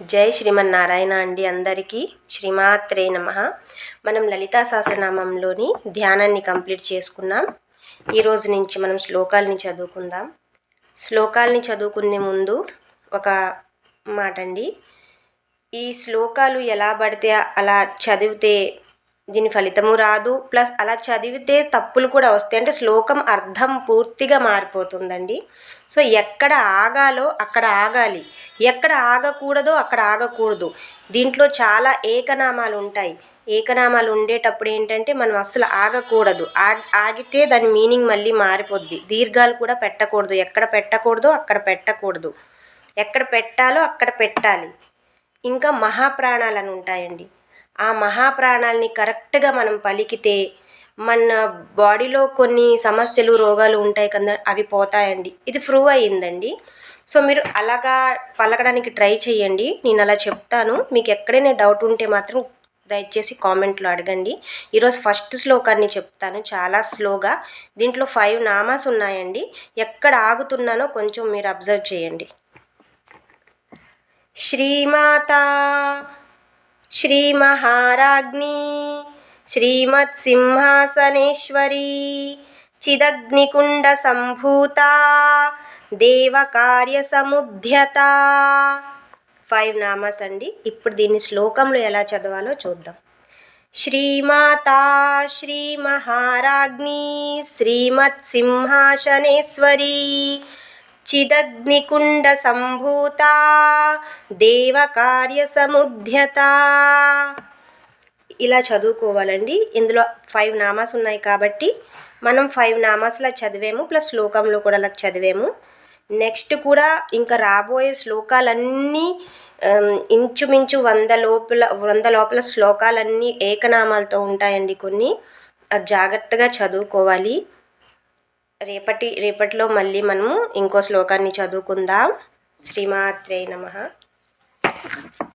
జై శ్రీమన్నారాయణ అండి. అందరికీ శ్రీమాత్రే నమః. మనం లలితా సహస్రనామంలోని ధ్యానాన్ని కంప్లీట్ చేసుకున్నాం. ఈరోజు నుంచి మనం శ్లోకాలని చదువుకుందాం. శ్లోకాలని చదువుకునే ముందు ఒక మాట అండి. ఈ శ్లోకాలు ఎలా పడితే అలా చదివితే దీని ఫలితము రాదు, ప్లస్ అలా చదివితే తప్పులు కూడా వస్తాయి. అంటే శ్లోకం అర్థం పూర్తిగా మారిపోతుందండి. సో ఎక్కడ ఆగాలో అక్కడ ఆగాలి, ఎక్కడ ఆగకూడదో అక్కడ ఆగకూడదు. దీంట్లో చాలా ఏకనామాలు ఉంటాయి. ఏకనామాలు ఉండేటప్పుడు ఏంటంటే మనం అస్సలు ఆగకూడదు. ఆగితే దాని మీనింగ్ మళ్ళీ మారిపోద్ది. దీర్ఘాలు కూడా పెట్టకూడదు. ఎక్కడ పెట్టకూడదో అక్కడ పెట్టకూడదు, ఎక్కడ పెట్టాలో అక్కడ పెట్టాలి. ఇంకా మహాప్రాణాలని ఉంటాయండి. ఆ మహాప్రాణాలని కరెక్ట్గా మనం పలికితే మన బాడీలో కొన్ని సమస్యలు రోగాలు ఉంటాయి కదా, అవి పోతాయండి. ఇది ప్రూవ్ అయ్యిందండి. సో మీరు అలాగా పలకడానికి ట్రై చేయండి. నేను అలా చెప్తాను. మీకు ఎక్కడైనా డౌట్ ఉంటే మాత్రం దయచేసి కామెంట్లో అడగండి. ఈరోజు ఫస్ట్ శ్లోకాన్ని చెప్తాను చాలా స్లోగా. దీంట్లో 5 నామాస్ ఉన్నాయండి. ఎక్కడ ఆగుతున్నానో కొంచెం మీరు అబ్జర్వ్ చేయండి. శ్రీమాతా శ్రీమహారాజ్ఞీ శ్రీమత్సింహాసనేశ్వరీ చిదగ్నికుండ సంభూతా దేవకార్యసముద్యతా. 5 నామాస్ అండి. ఇప్పుడు దీన్ని శ్లోకంలో ఎలా చదవాలో చూద్దాం. శ్రీమాతా శ్రీమహారాజ్ఞీ శ్రీమత్సింహాసనేశ్వరీ చిదగ్నికుండ సంభూతా దేవకార్యసముద్యతా. ఇలా చదువుకోవాలండి. ఇందులో 5 నామాస్ ఉన్నాయి కాబట్టి మనం 5 నామాస్లా చదివాము, ప్లస్ శ్లోకంలో కూడా అలా చదివాము. నెక్స్ట్ కూడా ఇంకా రాబోయే శ్లోకాలన్నీ ఇంచుమించు 100 లోపల శ్లోకాలన్నీ ఏకనామాలతో ఉంటాయండి. కొన్ని జాగ్రత్తగా చదువుకోవాలి. రేపటిలో మళ్ళీ మనము ఇంకో శ్లోకాన్ని చదువుకుందాం. శ్రీమాత్రే నమః.